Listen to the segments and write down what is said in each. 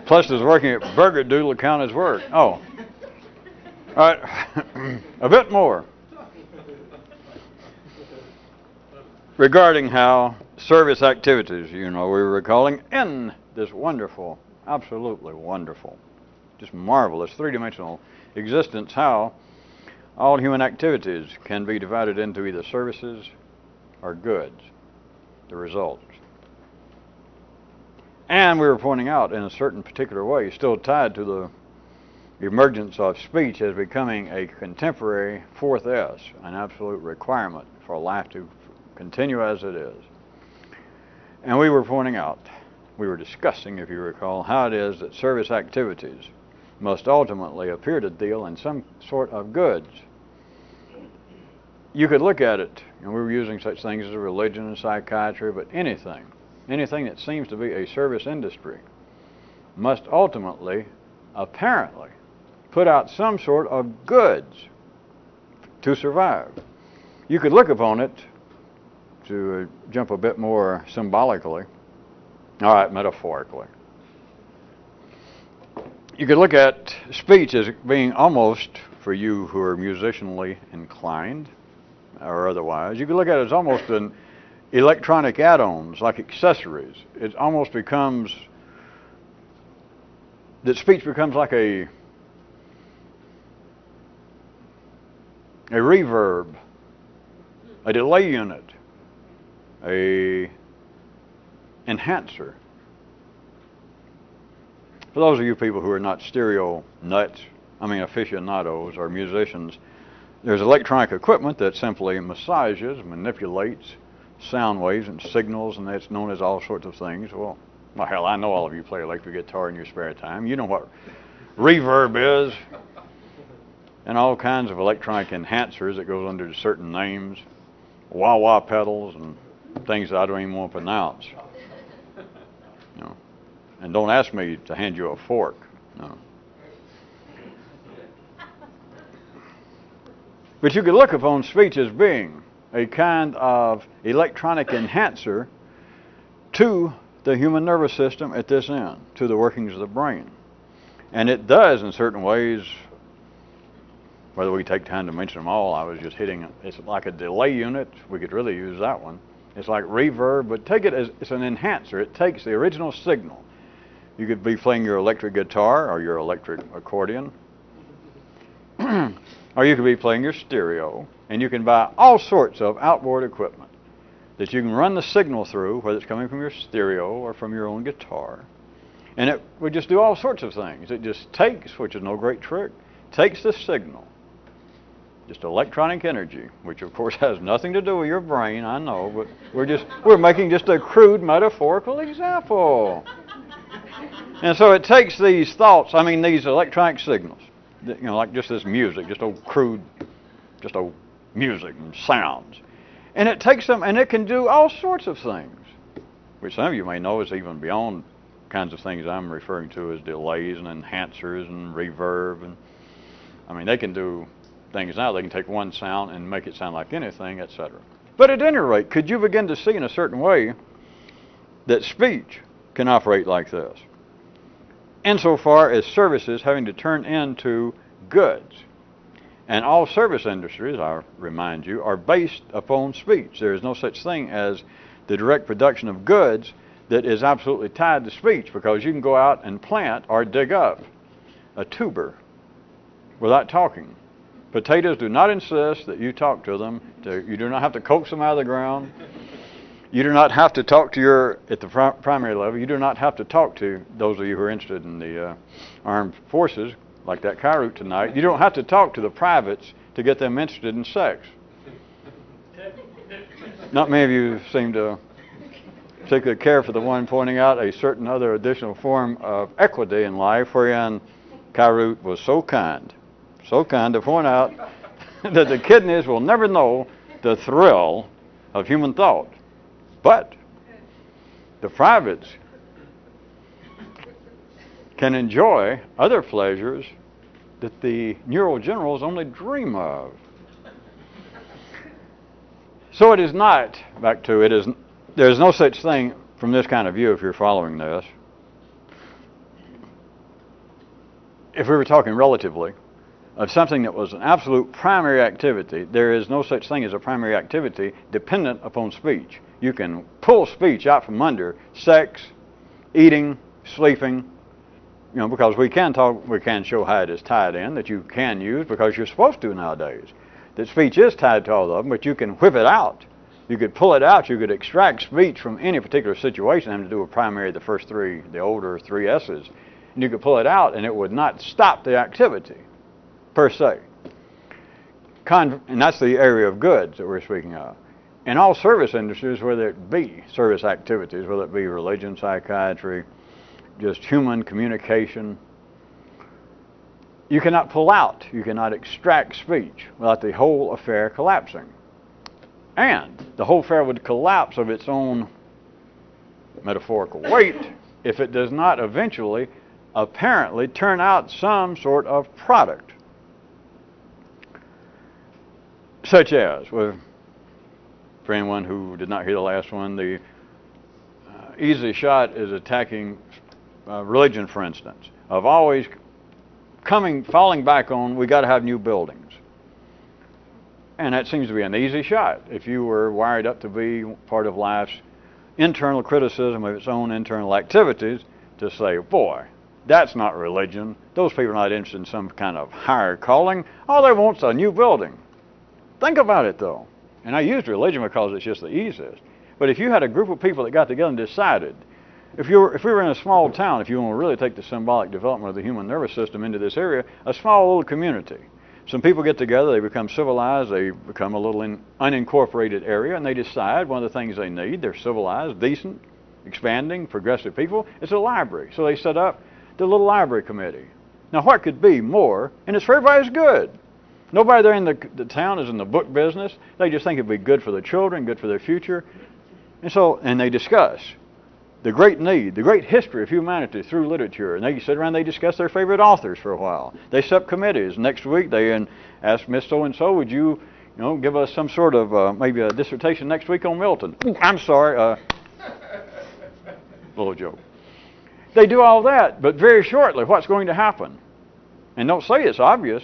Plus, does working at Burger Doodle count as work? Oh. All right. A bit more. Regarding how service activities, we were recalling in this wonderful, absolutely wonderful, just marvelous three-dimensional existence, how all human activities can be divided into either services or goods, the results. And we were pointing out in a certain particular way, still tied to the emergence of speech as becoming a contemporary fourth S, an absolute requirement for life to continue as it is. And we were pointing out, we were discussing, if you recall, how it is that service activities must ultimately appear to deal in some sort of goods. You could look at it, and we were using such things as religion and psychiatry, but anything that seems to be a service industry must ultimately, apparently, put out some sort of goods to survive. You could look upon it, to jump a bit more symbolically, all right, metaphorically. You could look at speech as being almost, for you who are musicianally inclined or otherwise, you could look at it as almost an electronic add-ons, like accessories. It almost becomes, that speech becomes like a reverb, a delay unit, a enhancer. For those of you people who are not stereo nuts, aficionados or musicians, there's electronic equipment that simply massages, manipulates sound waves and signals, and that's known as all sorts of things. Well, hell, I know all of you play electric guitar in your spare time. You know what reverb is, and all kinds of electronic enhancers that goes under certain names, wah-wah pedals, and things that I don't even want to pronounce. And don't ask me to hand you a fork. No. But you could look upon speech as being a kind of electronic enhancer to the human nervous system at this end, to the workings of the brain. And it does in certain ways, whether we take time to mention them all, I was just hitting it. It's like a delay unit. We could really use that one. It's like reverb, but take it as it's an enhancer. It takes the original signal. You could be playing your electric guitar or your electric accordion, or you could be playing your stereo, and you can buy all sorts of outboard equipment that you can run the signal through, whether it's coming from your stereo or from your own guitar. And it would just do all sorts of things. It just takes, which is no great trick, takes the signal, just electronic energy, which of course has nothing to do with your brain, I know, but we're making just a crude metaphorical example. And so it takes these thoughts, these electronic signals, like just this music, just old crude, just old music and sounds. And it takes them, and it can do all sorts of things, which some of you may know is even beyond kinds of things I'm referring to as delays and enhancers and reverb. And they can do things now. They can take one sound and make it sound like anything, etc. But at any rate, could you begin to see in a certain way that speech can operate like this, insofar as services having to turn into goods? And all service industries, I remind you, are based upon speech. There is no such thing as the direct production of goods that is absolutely tied to speech, because you can go out and plant or dig up a tuber without talking. Potatoes do not insist that you talk to them. You do not have to coax them out of the ground. You do not have to talk to at the primary level, you do not have to talk to those of you who are interested in the armed forces, like that Kyroot tonight. You don't have to talk to the privates to get them interested in sex. Not many of you seem to particularly care for the one pointing out a certain other additional form of equity in life, wherein Kyroots was so kind to point out that the kidneys will never know the thrill of human thought. But the privates can enjoy other pleasures that the neural generals only dream of. So it is not, back to it is, there is no such thing from this kind of view, if you're following this, if we were talking relatively, of something that was an absolute primary activity, there is no such thing as a primary activity dependent upon speech. You can pull speech out from under sex, eating, sleeping, because we can talk, we can show how it is tied in, that you can use because you're supposed to nowadays. That speech is tied to all of them, but you can whip it out. You could pull it out. You could extract speech from any particular situation having to do with primary, the first three, the older three S's. And you could pull it out and it would not stop the activity, per se. And that's the area of goods that we're speaking of. In all service industries, whether it be service activities, whether it be religion, psychiatry, just human communication, you cannot pull out, you cannot extract speech without the whole affair collapsing. And the whole affair would collapse of its own metaphorical weight if it does not eventually, apparently, turn out some sort of product. Such as, for anyone who did not hear the last one, the easy shot is attacking religion, for instance, of always falling back on, we got to have new buildings. And that seems to be an easy shot. If you were wired up to be part of life's internal criticism of its own internal activities, to say, boy, that's not religion. Those people are not interested in some kind of higher calling. All they want is a new building. Think about it, though. And I used religion because it's just the easiest. But if you had a group of people that got together and decided, if we were in a small town, if you want to really take the symbolic development of the human nervous system into this area, a small little community. Some people get together, they become civilized, they become a little unincorporated area, and they decide one of the things they need, they're civilized, decent, expanding, progressive people, it's a library. So they set up the little library committee. Now what could be more, and it's for everybody's good. Nobody there in the town is in the book business. They just think it'd be good for the children, good for their future. And they discuss the great need, the great history of humanity through literature. And they sit around, they discuss their favorite authors for a while. They set up committees. Next week, they ask Miss So-and-so, would you give us some sort of, maybe a dissertation next week on Milton? Ooh, I'm sorry. Little joke. They do all that, but very shortly, what's going to happen? And don't say it's obvious,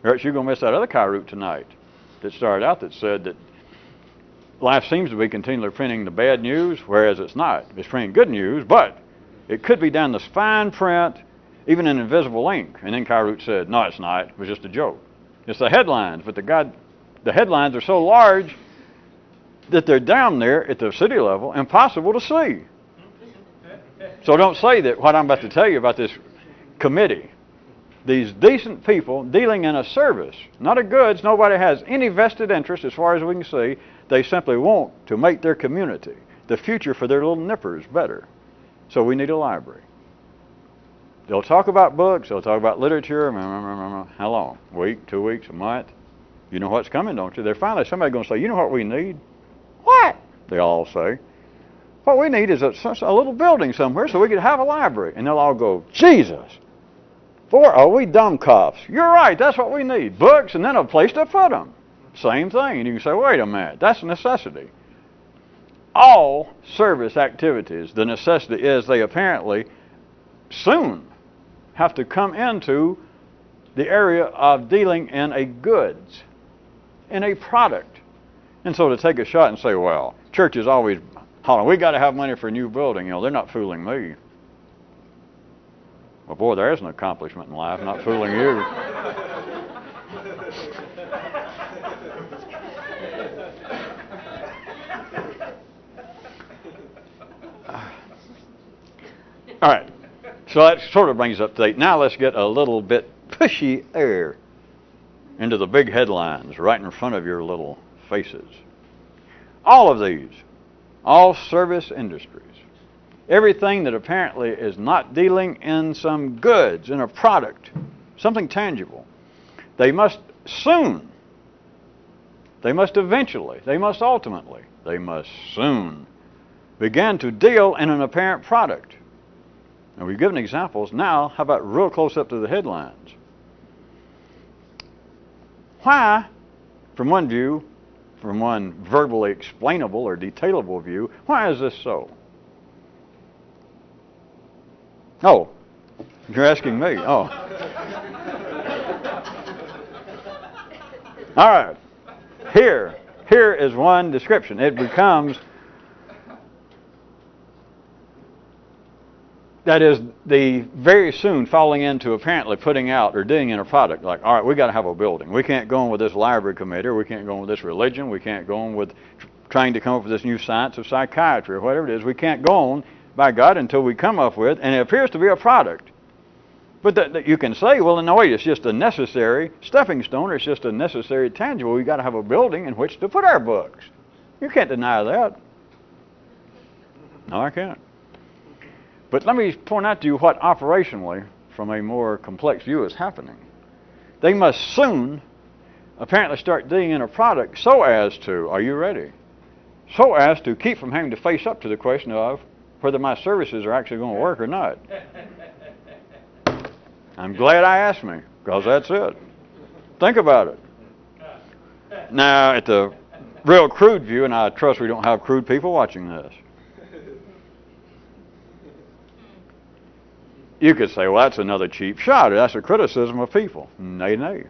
or else you're going to miss that other Kyroot tonight that started out that said that life seems to be continually printing the bad news, whereas it's not. It's printing good news, but it could be down this fine print, even in invisible ink. And then Kyroots said, no, it's not. It was just a joke. It's the headlines, but the headlines are so large that they're down there at the city level, impossible to see. So don't say that what I'm about to tell you about this committee, these decent people dealing in a service, not a goods. Nobody has any vested interest as far as we can see. They simply want to make their community, the future for their little nippers, better. So we need a library. They'll talk about books. They'll talk about literature. How long? A week, 2 weeks, a month? You know what's coming, don't you? There's finally somebody going to say, you know what we need? What? They all say. What we need is a little building somewhere so we could have a library. And they'll all go, Jesus. Boy, are we dumbcops. You're right, that's what we need. Books and then a place to put them. Same thing. And you can say, wait a minute, that's a necessity. All service activities, the necessity is they apparently soon have to come into the area of dealing in a goods, in a product. And so to take a shot and say, well, church is always hollering, we got to have money for a new building. They're not fooling me. Well, boy, there is an accomplishment in life, not fooling you. All right, so that sort of brings up to date. Now let's get a little bit pushy air into the big headlines right in front of your little faces. All of these, all service industries, everything that apparently is not dealing in some goods, in a product, something tangible, they must soon, they must eventually, they must ultimately, they must soon begin to deal in an apparent product. And we've given examples. Now, how about real close up to the headlines? Why, from one view, from one verbally explainable or detailable view, why is this so? Oh, you're asking me. Oh. All right. Here is one description. It becomes, that is, the very soon falling into apparently putting out or doing in a product. Like, all right, we got to have a building. We can't go on with this library committee, or we can't go on with this religion. We can't go on with trying to come up with this new science of psychiatry or whatever it is. We can't go on, by God, until we come up with, and it appears to be a product. But that you can say, well, no, wait, it's just a necessary stepping stone, or it's just a necessary tangible. We've got to have a building in which to put our books. You can't deny that. No, I can't. But let me point out to you what operationally, from a more complex view, is happening. They must soon apparently start dealing in a product so as to, are you ready? So as to keep from having to face up to the question of whether my services are actually going to work or not. I'm glad I asked me, because that's it. Think about it. Now, at the real crude view, and I trust we don't have crude people watching this, you could say, well, that's another cheap shot. That's a criticism of people. Nay, nay.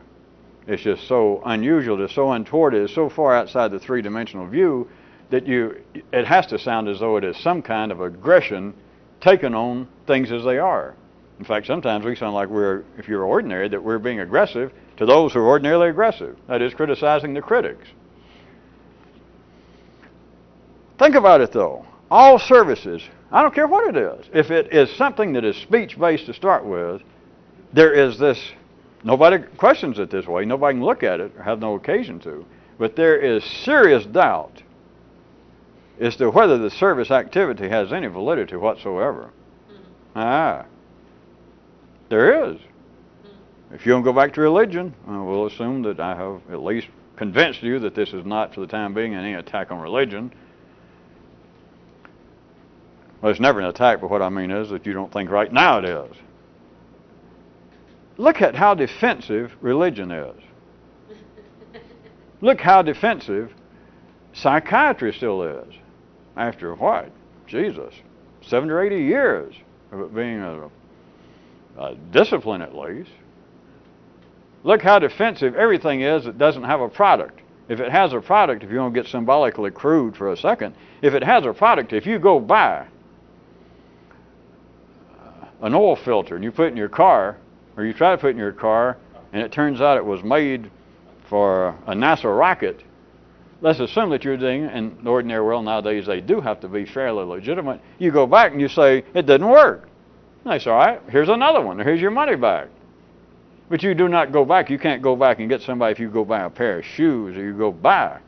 It's just so unusual, it's so untoward, it's so far outside the three-dimensional view that it has to sound as though it is some kind of aggression taken on things as they are. In fact, sometimes we sound like if you're ordinary, that we're being aggressive to those who are ordinarily aggressive. That is, criticizing the critics. Think about it, though. All services, I don't care what it is. If it is something that is speech-based to start with, there is this, nobody questions it this way. Nobody can look at it or have no occasion to. But there is serious doubt as to whether the service activity has any validity whatsoever. There is. If you don't go back to religion, we'll assume that I have at least convinced you that this is not, for the time being, any attack on religion. Well, it's never an attack, but what I mean is that you don't think right now it is. Look at how defensive religion is. Look how defensive psychiatry still is. After what? Jesus. 70 or 80 years of it being a discipline, at least. Look how defensive everything is that doesn't have a product. If it has a product, if you want to get symbolically crude for a second, if it has a product, if you go buy an oil filter and you put it in your car, or you try to put it in your car, and it turns out it was made for a NASA rocket, let's assume that you're doing, in the ordinary world nowadays, they do have to be fairly legitimate. You go back and you say, it didn't work. And they say, all right, here's another one. Here's your money back. But you do not go back. You can't go back and get somebody if you go buy a pair of shoes or you go buy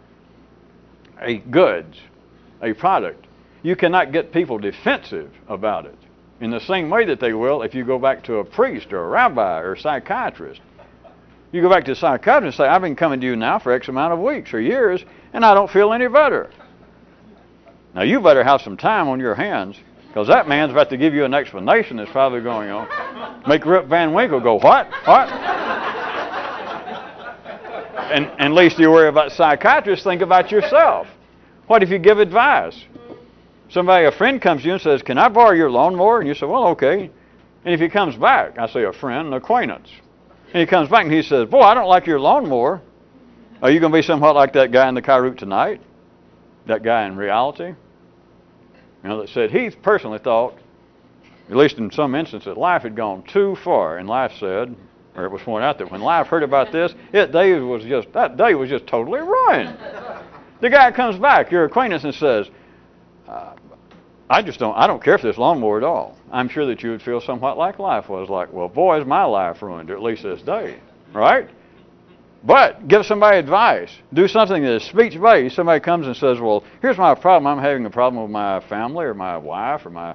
a goods, a product. You cannot get people defensive about it in the same way that they will if you go back to a priest or a rabbi or a psychiatrist. You go back to a psychiatrist and say, I've been coming to you now for X amount of weeks or years, and I don't feel any better. Now, you better have some time on your hands, because that man's about to give you an explanation that's probably going on. Make Rip Van Winkle go, what? What? And at least you worry about psychiatrists, think about yourself. What if you give advice? A friend comes to you and says, can I borrow your lawnmower? And you say, well, okay. And if he comes back, I say a friend, an acquaintance. And he comes back and he says, boy, I don't like your lawnmower. Are you going to be somewhat like that guy in the Kyroots tonight? That guy in reality? That said he personally thought, at least in some instances, that life had gone too far. And life said, or it was pointed out that when life heard about this, that day was just totally ruined. The guy comes back, your acquaintance, and says, I don't care for this lawnmower at all. I'm sure that you would feel somewhat like life was like, well, boy, is my life ruined, or at least this day, right? But give somebody advice. Do something that is speech-based. Somebody comes and says, well, here's my problem. I'm having a problem with my family or my wife or my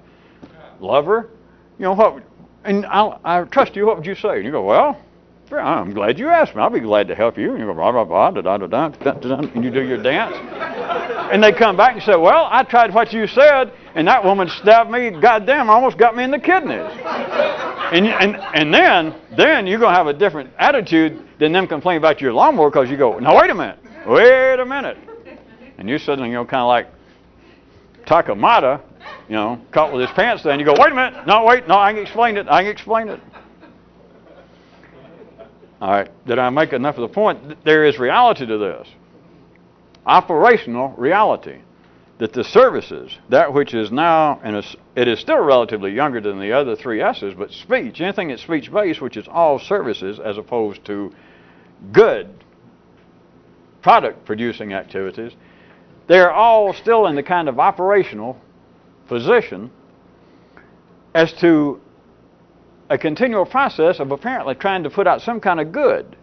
lover. What? And I trust you. What would you say? And you go, well, I'm glad you asked me. I'll be glad to help you. And you go, blah, blah, blah, da, da, da, da, da, da, and you do your dance. And they come back and say, well, I tried what you said, and that woman stabbed me, goddamn, almost got me in the kidneys. And then you're going to have a different attitude than them complaining about your lawnmower, because you go, now, wait a minute. And you're sitting, kind of like Takamata, caught with his pants down. You go, wait a minute. No, wait. No, I can explain it. All right. Did I make enough of the point? There is reality to this. Operational reality. That the services, that which is now, and it is still relatively younger than the other three S's, but speech, anything that's speech-based, which is all services as opposed to good product-producing activities, they're all still in the kind of operational position as to a continual process of apparently trying to put out some kind of good.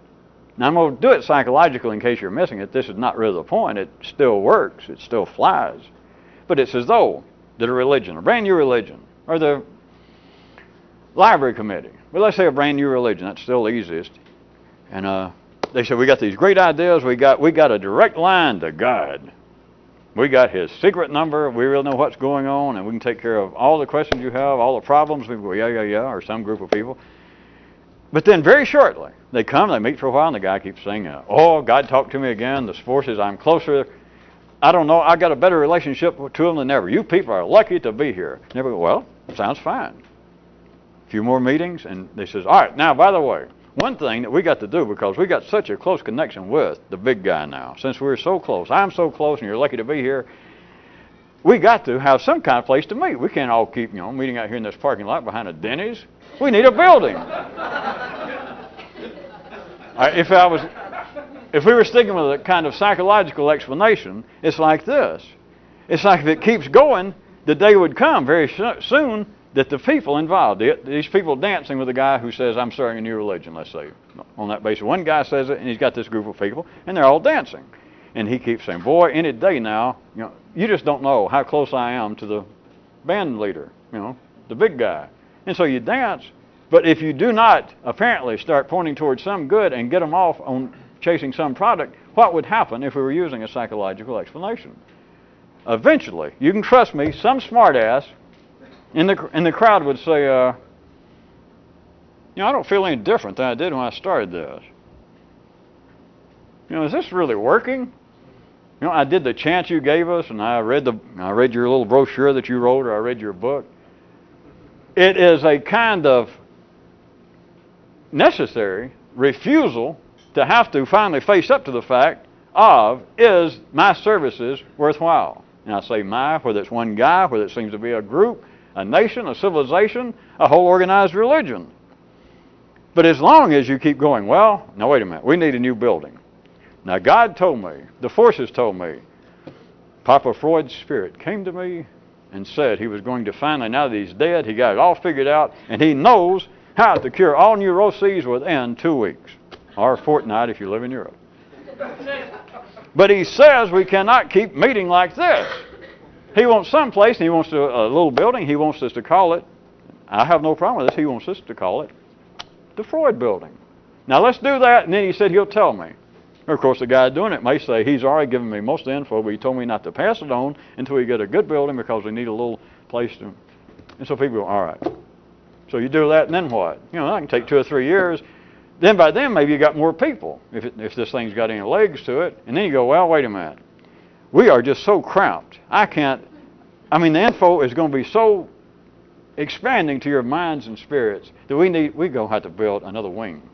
Now, I'm going to do it psychologically in case you're missing it. This is not really the point. It still works. It still flies. But it's as though that a religion, a brand new religion, or the library committee, well, let's say a brand new religion. That's still the easiest. And they said, we got these great ideas. We got a direct line to God. We got his secret number. We really know what's going on, and we can take care of all the questions you have, all the problems. We go, yeah, or some group of people. But then very shortly, they come, they meet for a while, and the guy keeps saying, oh, God talked to me again. The forces, I'm closer. I don't know. I got a better relationship to him than ever. You people are lucky to be here. And everybody go, well, sounds fine. A few more meetings, and they says, all right, now, by the way, one thing that we got to do, because we got such a close connection with the big guy now, since we're so close, I'm so close, and you're lucky to be here, we got to have some kind of place to meet. We can't all keep, meeting out here in this parking lot behind a Denny's. We need a building. If we were sticking with a kind of psychological explanation, it's like this. It's like if it keeps going, the day would come very soon that the people involved, these people dancing with a guy who says, I'm starting a new religion, let's say, on that basis. One guy says it, and he's got this group of people, and they're all dancing. And he keeps saying, boy, any day now, you just don't know how close I am to the band leader, the big guy. And so you dance, but if you do not apparently start pointing towards some good and get them off on chasing some product, what would happen if we were using a psychological explanation? Eventually, you can trust me, some smartass in the crowd would say, I don't feel any different than I did when I started this. Is this really working? I did the chant you gave us, and I read your little brochure that you wrote, or I read your book. It is a kind of necessary refusal to have to finally face up to the fact of, is my services worthwhile? And I say my, whether it's one guy, whether it seems to be a group, a nation, a civilization, a whole organized religion. But as long as you keep going, well, now wait a minute, we need a new building. Now God told me, the forces told me, Papa Freud's spirit came to me and said he was going to finally, now that he's dead, he got it all figured out, and he knows how to cure all neuroses within 2 weeks, or a fortnight if you live in Europe. But he says we cannot keep meeting like this. He wants someplace, and he wants a little building. He wants us to call it, I have no problem with this, he wants us to call it the Freud building. Now let's do that, and then he said he'll tell me. Of course, the guy doing it may say he's already given me most of the info, but he told me not to pass it on until we get a good building because we need a little place to. And so people go, all right. So you do that, and then what? That can take 2 or 3 years. Then by then, maybe you got more people if this thing's got any legs to it. And then you go, well, wait a minute. We are just so cramped. The info is going to be so expanding to your minds and spirits that we're going to have to build another wing.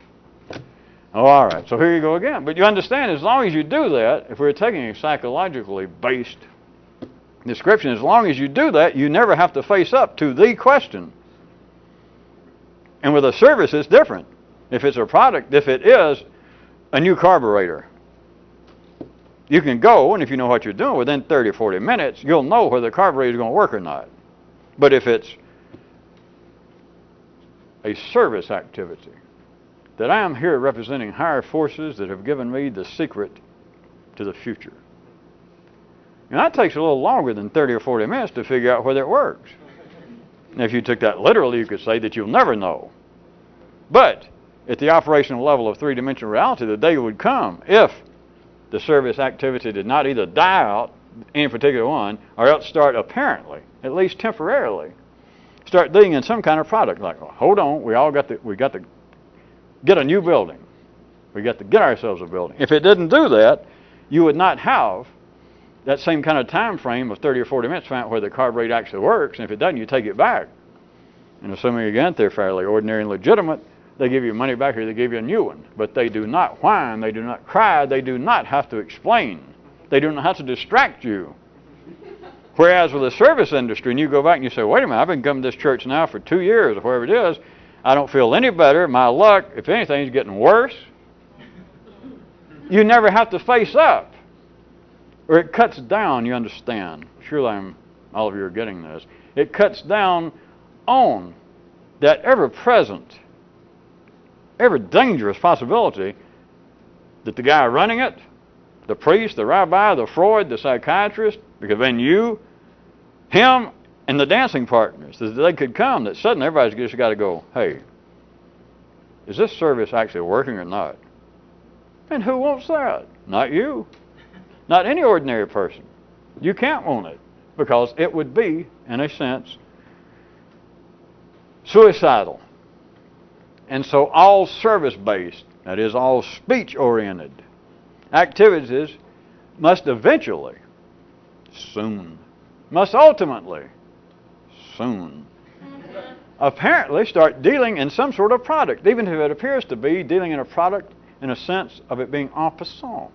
Oh, all right, so here you go again. But you understand, as long as you do that, if we're taking a psychologically based description, as long as you do that, you never have to face up to the question. And with a service, it's different. If it's a product, if it is a new carburetor, you can go, and if you know what you're doing, within 30 or 40 minutes, you'll know whether the carburetor is going to work or not. But if it's a service activity, that I am here representing higher forces that have given me the secret to the future. And that takes a little longer than 30 or 40 minutes to figure out whether it works. And if you took that literally, you could say that you'll never know. But at the operational level of three-dimensional reality, the day would come if the service activity did not either die out, any particular one, or else start apparently, at least temporarily, start dealing in some kind of product. Like, well, hold on, we got to get a new building. We got to get ourselves a building. If it didn't do that, you would not have that same kind of time frame of 30 or 40 minutes to find out whether the carburetor actually works, and if it doesn't, you take it back. And assuming again they're fairly ordinary and legitimate, they give you money back or they give you a new one. But they do not whine, they do not cry, they do not have to explain. They do not have to distract you. Whereas with the service industry, and you go back and you say, wait a minute, I've been coming to this church now for 2 years or whatever it is, I don't feel any better, my luck, if anything, is getting worse. You never have to face up. Or it cuts down, you understand. Surely all of you are getting this. It cuts down on that ever-present, ever-dangerous possibility that the guy running it, the priest, the rabbi, the Freud, the psychiatrist, because then you, him, and the dancing partners, that they could come, that suddenly everybody's just got to go, hey, is this service actually working or not? And who wants that? Not you. Not any ordinary person. You can't want it, because it would be, in a sense, suicidal. And so all service-based, that is, all speech-oriented activities must eventually, soon, must ultimately, soon, apparently start dealing in some sort of product, even if it appears to be dealing in a product in a sense of it being en passant.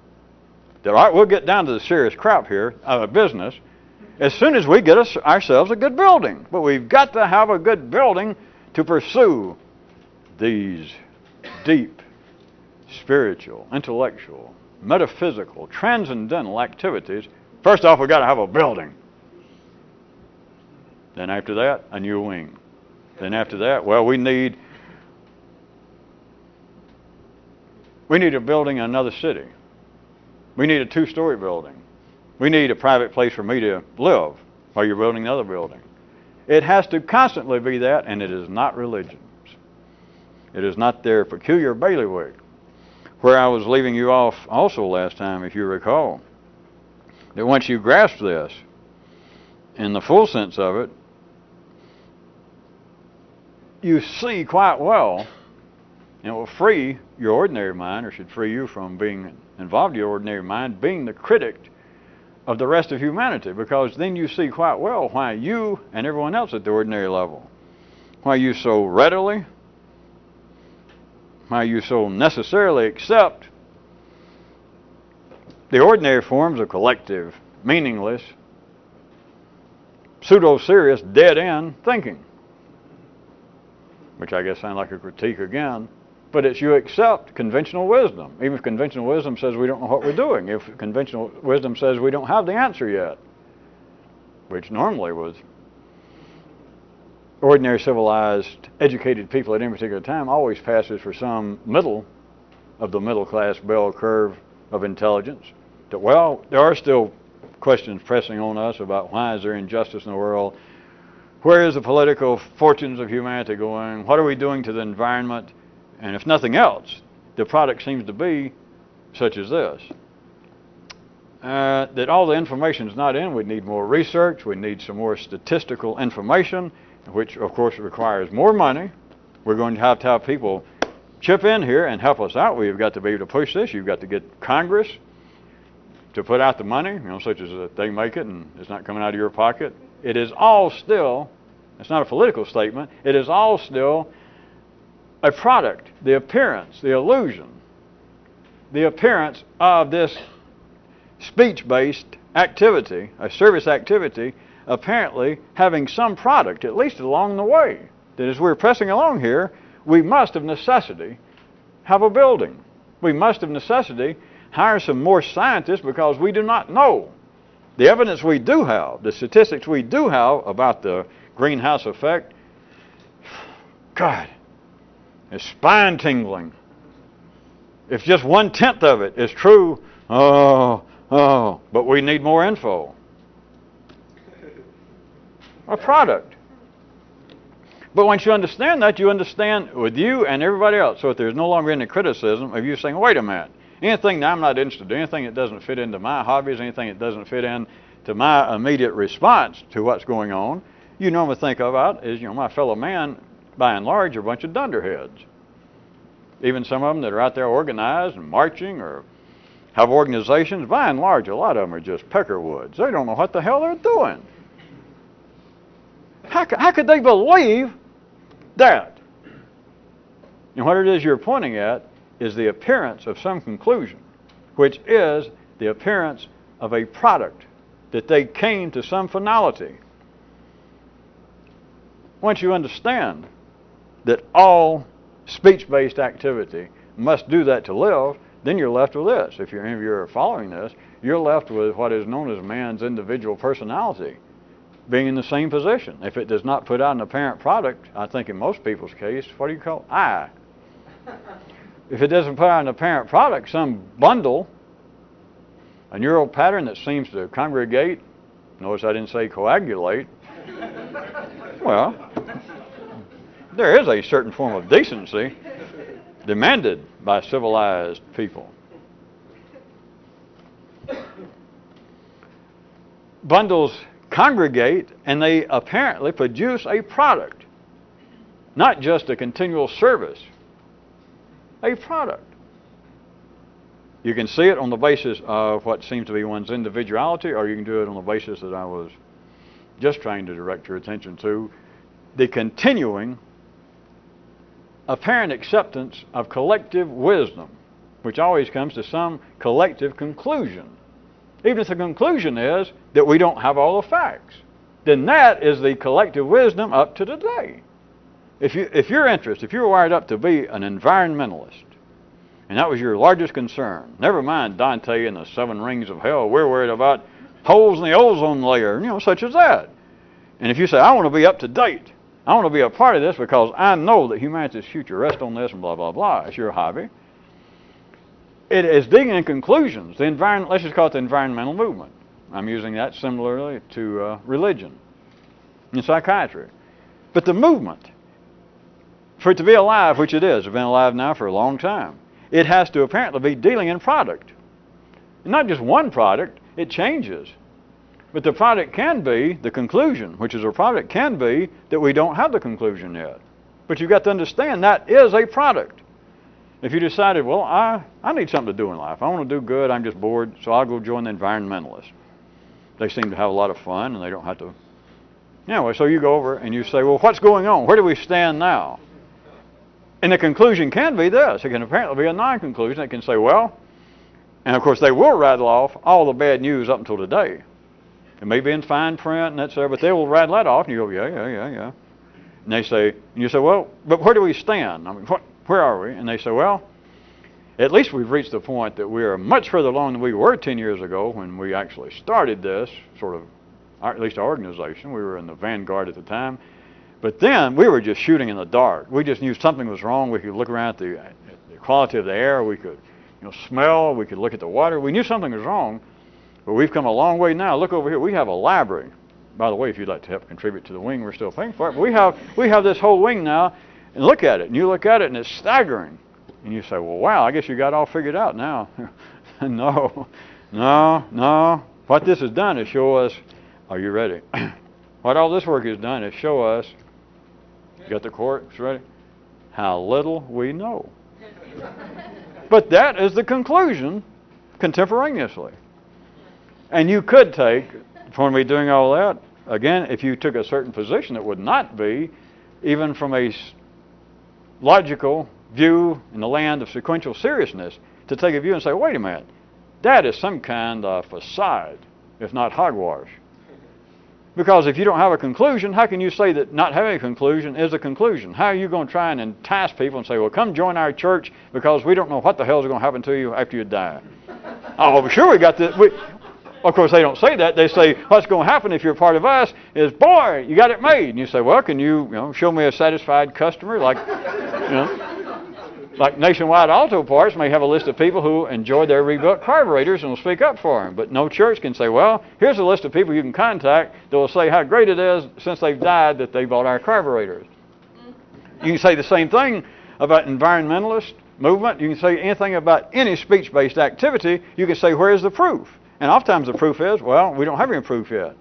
All right, we'll get down to the serious crap here of business as soon as we get ourselves a good building. But we've got to have a good building to pursue these deep, spiritual, intellectual, metaphysical, transcendental activities. First off, we've got to have a building. Then after that, a new wing. Then after that, well, we need a building in another city. We need a 2-story building. We need a private place for me to live while you're building another building. It has to constantly be that, and it is not religions. It is not their peculiar bailiwick. Where I was leaving you off also last time, if you recall, that once you grasp this, in the full sense of it, you see quite well, and it will free your ordinary mind, or should free you from being involved in your ordinary mind, being the critic of the rest of humanity, because then you see quite well why you and everyone else at the ordinary level, why you so readily, why you so necessarily accept the ordinary forms of collective, meaningless, pseudo-serious, dead-end thinking. Which I guess sounds like a critique again. But it's you accept conventional wisdom. Even if conventional wisdom says we don't know what we're doing. If conventional wisdom says we don't have the answer yet. Which normally was ordinary, civilized, educated people at any particular time always passes for some middle of the middle class bell curve of intelligence. That, well, there are still questions pressing on us about why is there injustice in the world? Where is the political fortunes of humanity going? What are we doing to the environment? And if nothing else, the product seems to be such as this. That all the information is not in. We need more research. We need some more statistical information, which of course requires more money. We're going to have people chip in here and help us out. We've got to be able to push this. You've got to get Congress to put out the money, such as they make it and it's not coming out of your pocket. It is all still, it's not a political statement, it is all still a product, the appearance, the illusion, the appearance of this speech-based activity, a service activity, apparently having some product, at least along the way. That as we're pressing along here, we must of necessity have a building. We must of necessity hire some more scientists because we do not know. The evidence we do have, the statistics we do have about the greenhouse effect, God, it's spine-tingling. If just 1/10 of it is true, but we need more info. A product. But once you understand that, you understand with you and everybody else. So if there's no longer any criticism of you saying, wait a minute, anything that I'm not interested in, anything that doesn't fit into my hobbies, anything that doesn't fit into my immediate response to what's going on, you normally think about is, my fellow man, by and large, are a bunch of dunderheads. Even some of them that are out there organized and marching or have organizations. By and large, a lot of them are just peckerwoods. They don't know what the hell they're doing. How could they believe that? And what it is you're pointing at is the appearance of some conclusion, which is the appearance of a product, that they came to some finality. Once you understand that all speech-based activity must do that to live, then you're left with this. If you're following this, you're left with what is known as man's individual personality being in the same position. If it does not put out an apparent product, I think in most people's case, what do you call it? I. If it doesn't put out an apparent product, some bundle, a neural pattern that seems to congregate, notice I didn't say coagulate, well, there is a certain form of decency demanded by civilized people. Bundles congregate and they apparently produce a product, not just a continual service, a product. You can see it on the basis of what seems to be one's individuality, or you can do it on the basis that I was just trying to direct your attention to, the continuing apparent acceptance of collective wisdom, which always comes to some collective conclusion. Even if the conclusion is that we don't have all the facts, then that is the collective wisdom up to today. If you're interested, if you're wired up to be an environmentalist, and that was your largest concern, never mind Dante and the 7 rings of hell, we're worried about holes in the ozone layer, such as that. And if you say, I want to be up to date, I want to be a part of this because I know that humanity's future rests on this and blah, blah, blah, it's your hobby. It is digging in conclusions. Let's just call it the environmental movement. I'm using that similarly to religion and psychiatry. But the movement, for it to be alive, which it is, it's been alive now for a long time, it has to apparently be dealing in product. And not just one product, it changes. But the product can be the conclusion, which is a product can be that we don't have the conclusion yet. But you've got to understand that is a product. If you decided, well, I need something to do in life. I want to do good. I'm just bored, so I'll go join the environmentalists. They seem to have a lot of fun, and they don't have to. Anyway, so you go over and you say, well, what's going on? Where do we stand now? And the conclusion can be this. It can apparently be a non-conclusion. It can say, well, and of course they will rattle off all the bad news up until today. It may be in fine print and that's there, but they will rattle that off, and you go, yeah. And they say, and you say, well, but where do we stand? I mean, where are we? And they say, well, at least we've reached the point that we are much further along than we were 10 years ago when we actually started this, sort of, at least our organization. We were in the vanguard at the time. But then we were just shooting in the dark. We just knew something was wrong. We could look around at the quality of the air. We could smell. We could look at the water. We knew something was wrong. But we've come a long way now. Look over here. We have a library. By the way, if you'd like to help contribute to the wing, we're still paying for it. But we have this whole wing now. And look at it. And you look at it, and it's staggering. And you say, well, wow, I guess you got all figured out now. No. What this has done is show us, are you ready? What all this work has done is show us, got the corks ready? How little we know. But that is the conclusion contemporaneously. And you could take, for me doing all that, again, if you took a certain position, it would not be, even from a logical view in the land of sequential seriousness, to take a view and say, wait a minute, that is some kind of facade, if not hogwash. Because if you don't have a conclusion, how can you say that not having a conclusion is a conclusion? How are you going to try and entice people and say, well, come join our church because we don't know what the hell is going to happen to you after you die? Oh, sure, we got this. Of course, they don't say that. They say, what's going to happen if you're part of us is, boy, you got it made. And you say, well, can you, show me a satisfied customer? Like Nationwide Auto Parts may have a list of people who enjoy their rebuilt carburetors and will speak up for them. But no church can say, well, here's a list of people you can contact that will say how great it is since they've died that they bought our carburetors. You can say the same thing about environmentalist movement. You can say anything about any speech-based activity. You can say, where's the proof? And oftentimes the proof is, well, we don't have any proof yet.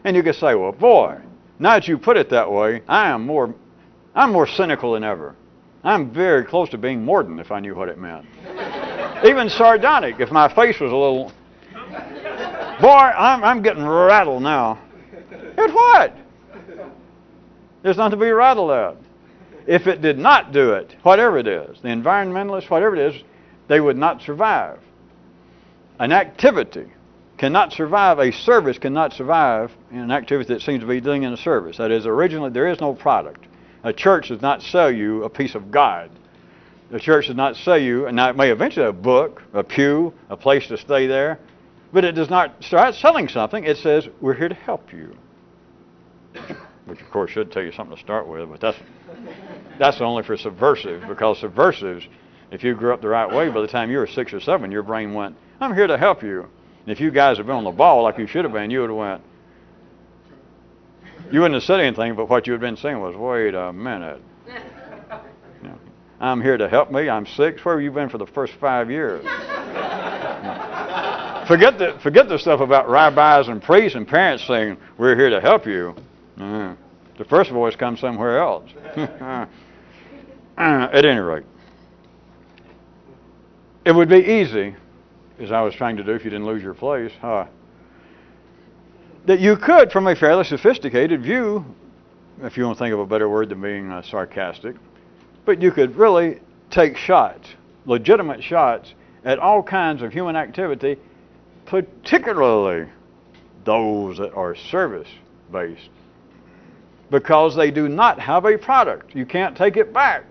And you can say, well, boy, now that you put it that way, I'm more cynical than ever. I'm very close to being mordant if I knew what it meant. Even sardonic, if my face was a little... Boy, I'm getting rattled now. At what? There's nothing to be rattled at. If it did not do it, whatever it is, the environmentalists, whatever it is, they would not survive. An activity cannot survive, a service cannot survive in an activity that seems to be doing in a service. That is, originally there is no product. A church does not sell you a piece of God. The church does not sell you, and now it may eventually have a book, a pew, a place to stay there, but it does not start selling something. It says, we're here to help you. Which, of course, should tell you something to start with, but that's only for subversives, because subversives, if you grew up the right way, by the time you were 6 or 7, your brain went, I'm here to help you. And if you guys had been on the ball like you should have been, you would have went, you wouldn't have said anything, but what you had been saying was, wait a minute. Yeah. I'm here to help me. I'm 6. Where have you been for the first 5 years? Forget the stuff about rabbis and priests and parents saying, we're here to help you. The first voice comes somewhere else. At any rate, it would be easy, as I was trying to do if you didn't lose your place, that you could, from a fairly sophisticated view, if you want to think of a better word than being sarcastic, but you could really take shots, legitimate shots, at all kinds of human activity, particularly those that are service-based, because they do not have a product. You can't take it back,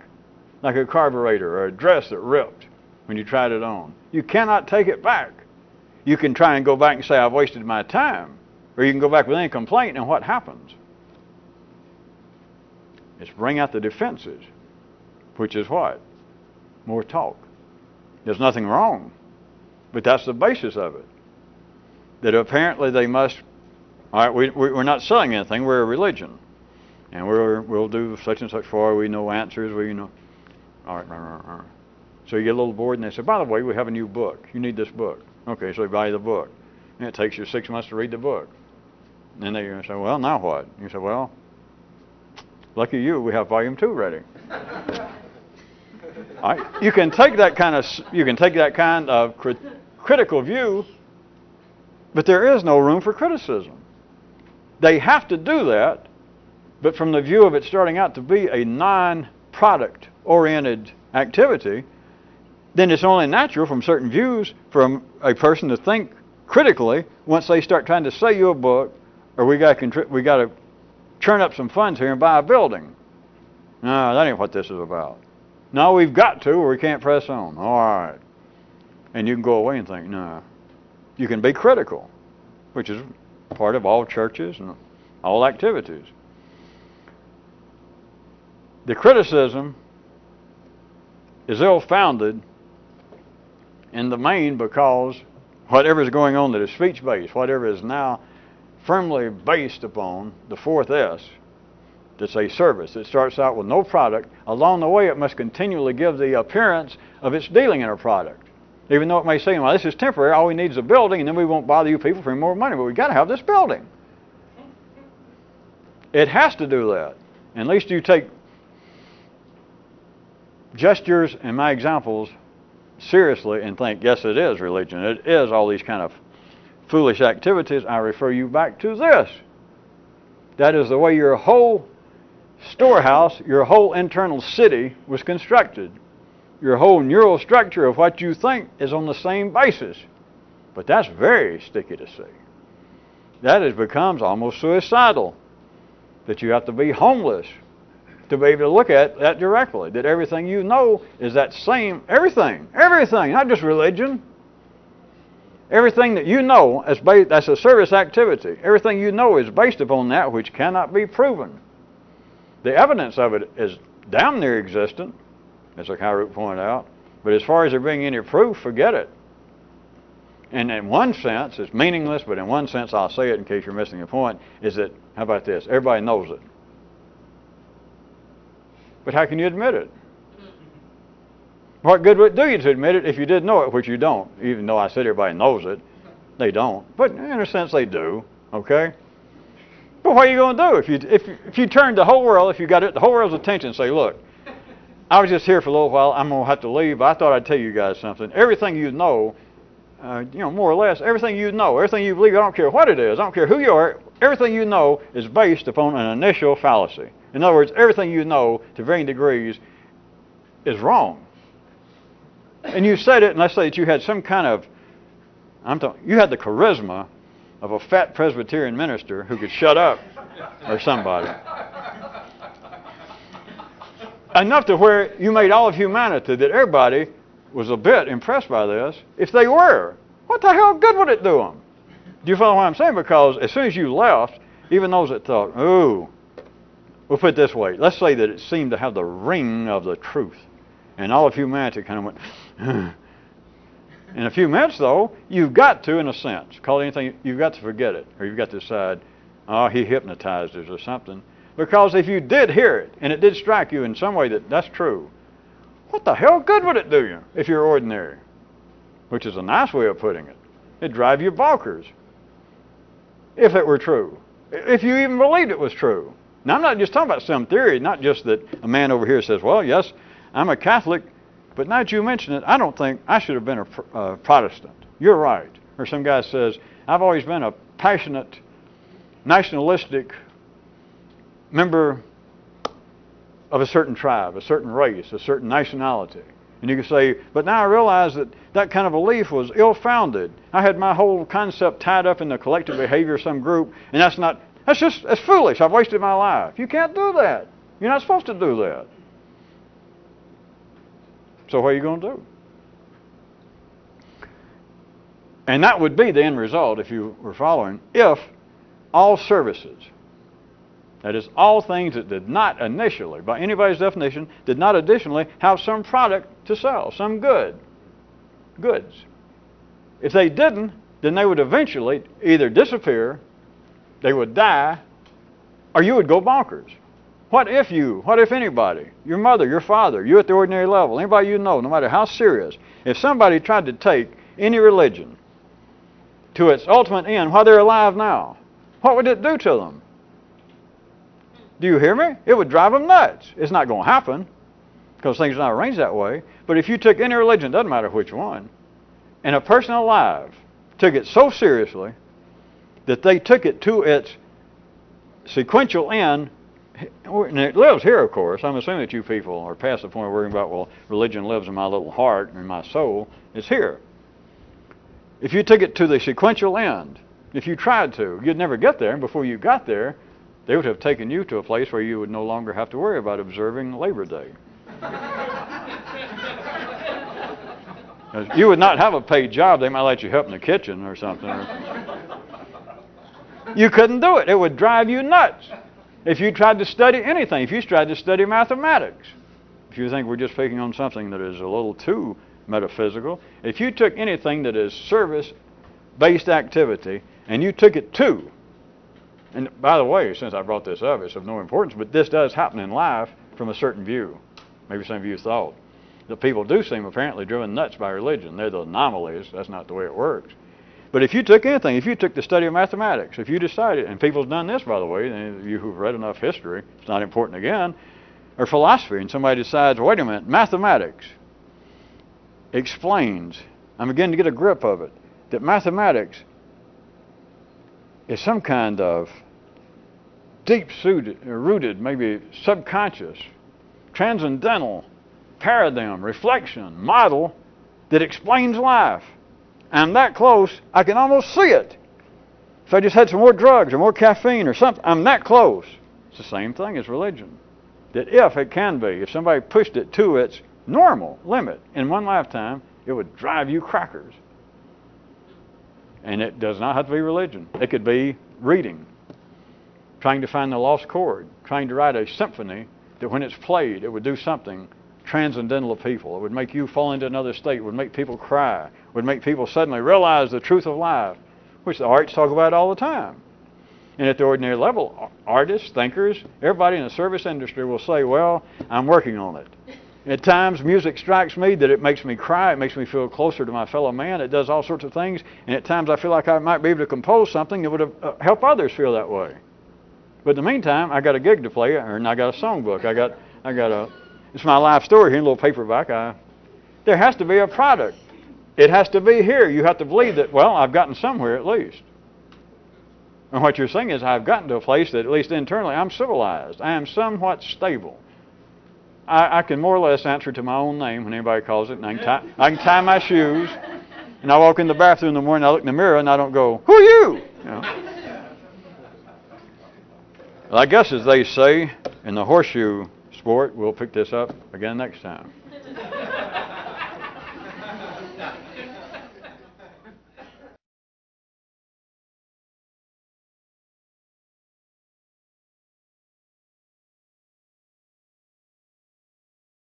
like a carburetor or a dress that ripped when you tried it on. You cannot take it back. You can try and go back and say, I've wasted my time. Or you can go back with any complaint, and what happens? It's bring out the defenses, which is what? More talk. There's nothing wrong, but that's the basis of it. That apparently they must, all right, we're not selling anything, we're a religion. And we'll do such and such for, we know answers, we know. All right. So you get a little bored, and they say, by the way, we have a new book. You need this book. Okay, so you buy the book. And it takes you 6 months to read the book. And then they say, well, now what? You say, well, lucky you, we have volume 2 ready. All right. You can take that kind of critical view, but there is no room for criticism. They have to do that, but from the view of it starting out to be a non-product oriented activity, then it's only natural from certain views from a person to think critically once they start trying to sell you a book, or we got to churn up some funds here and buy a building. No, that ain't what this is about. No, we've got to, or we can't press on. All right. And you can go away and think, no. You can be critical, which is part of all churches and all activities. The criticism is ill-founded in the main because whatever is going on that is speech-based, whatever is now firmly based upon the 4th S, that's a service. It starts out with no product. Along the way, it must continually give the appearance of its dealing in a product. Even though it may say, well, this is temporary, all we need is a building, and then we won't bother you people for more money, but we've got to have this building. It has to do that. At least you take gestures and my examples seriously and think, yes, it is religion. It is all these kind of foolish activities. I refer you back to this. That is the way your whole storehouse, your whole internal city was constructed. Your whole neural structure of what you think is on the same basis. But that's very sticky to see. That becomes almost suicidal. That you have to be homeless to be able to look at that directly. That everything you know is that same, everything, not just religion. Everything that you know, that's a service activity. Everything you know is based upon that which cannot be proven. The evidence of it is damn near existent, as Kyroots pointed out. But as far as there being any proof, forget it. And in one sense, it's meaningless, but in one sense, I'll say it in case you're missing the point, is that, how about this? Everybody knows it. But how can you admit it? What good would it do you to admit it if you did know it, which you don't, even though I said everybody knows it. They don't. But in a sense, they do, okay? But what are you going to do if you turn the whole world, if you got the whole world's attention and say, look, I was just here for a little while. I'm going to have to leave, but I thought I'd tell you guys something. Everything you know, more or less, everything you know, everything you believe, I don't care what it is, I don't care who you are, everything you know is based upon an initial fallacy. In other words, everything you know to varying degrees is wrong. And you said it, and let's say that you had some kind of, you had the charisma of a fat Presbyterian minister who could shut up, or somebody. Enough to where you made all of humanity that everybody was a bit impressed by this. If they were, what the hell good would it do them? Do you follow what I'm saying? Because as soon as you left, even those that thought, ooh, we'll put it this way. Let's say that it seemed to have the ring of the truth. And all of humanity kind of went, in a few minutes, though, you've got to, in a sense, call it anything, you've got to forget it. Or you've got to decide, oh, he hypnotized us or something. Because if you did hear it, and it did strike you in some way that that's true, what the hell good would it do you if you're ordinary? Which is a nice way of putting it. It'd drive you bonkers if it were true. If you even believed it was true. Now, I'm not just talking about some theory, not just that a man over here says, well, yes, I'm a Catholic, but now that you mention it, I don't think I should have been a Protestant. You're right. Or some guy says, I've always been a passionate, nationalistic member of a certain tribe, a certain race, a certain nationality. And you can say, but now I realize that that kind of belief was ill-founded. I had my whole concept tied up in the collective behavior of some group, and that's foolish. I've wasted my life. You can't do that. You're not supposed to do that. So what are you going to do? And that would be the end result, if you were following, if all services, that is, all things that did not initially, by anybody's definition, did not additionally have some product to sell, some goods. If they didn't, then they would eventually either disappear, they would die, or you would go bonkers. What if anybody, your mother, your father, you at the ordinary level, anybody you know, no matter how serious, if somebody tried to take any religion to its ultimate end while they're alive now, what would it do to them? Do you hear me? It would drive them nuts. It's not going to happen because things are not arranged that way. But if you took any religion, doesn't matter which one, and a person alive took it so seriously that they took it to its sequential end, and it lives here, of course. I'm assuming that you people are past the point of worrying about, well, religion lives in my little heart and in my soul. It's here. If you took it to the sequential end, if you tried to, you'd never get there. And before you got there, they would have taken you to a place where you would no longer have to worry about observing Labor Day. You would not have a paid job. They might let you help in the kitchen or something. You couldn't do it. It would drive you nuts. If you tried to study anything, if you tried to study mathematics, if you think we're just picking on something that is a little too metaphysical, if you took anything that is service-based activity and you took it to, and by the way, since I brought this up, it's of no importance, but this does happen in life from a certain view. Maybe some of you thought that people do seem apparently driven nuts by religion. They're the anomalies. That's not the way it works. But if you took anything, if you took the study of mathematics, if you decided, and people have done this, by the way, you who've read enough history, it's not important again, or philosophy, and somebody decides, wait a minute, mathematics explains, I'm beginning to get a grip of it, that mathematics is some kind of deep-rooted, maybe subconscious, transcendental paradigm, reflection, model that explains life. I'm that close, I can almost see it. If I just had some more drugs or more caffeine or something, I'm that close. It's the same thing as religion. That if it can be, if somebody pushed it to its normal limit in one lifetime, it would drive you crackers. And it does not have to be religion. It could be reading, trying to find the lost chord, trying to write a symphony that when it's played, it would do something transcendental to people. It would make you fall into another state. It would make people cry. It would make people suddenly realize the truth of life, which the arts talk about all the time. And at the ordinary level, artists, thinkers, everybody in the service industry will say, well, I'm working on it. At times, music strikes me that it makes me cry. It makes me feel closer to my fellow man. It does all sorts of things. And at times, I feel like I might be able to compose something that would help others feel that way. But in the meantime, I got a gig to play, and I got a songbook. I got It's my life story here in a little paperback. There has to be a product. It has to be here. You have to believe that, well, I've gotten somewhere at least. And what you're saying is I've gotten to a place that at least internally I'm civilized. I am somewhat stable. I can more or less answer to my own name when anybody calls it. And I can tie my shoes. And I walk in the bathroom in the morning, I look in the mirror, and I don't go, who are you? You know? Well, I guess as they say in the horseshoe sport, we'll pick this up again next time.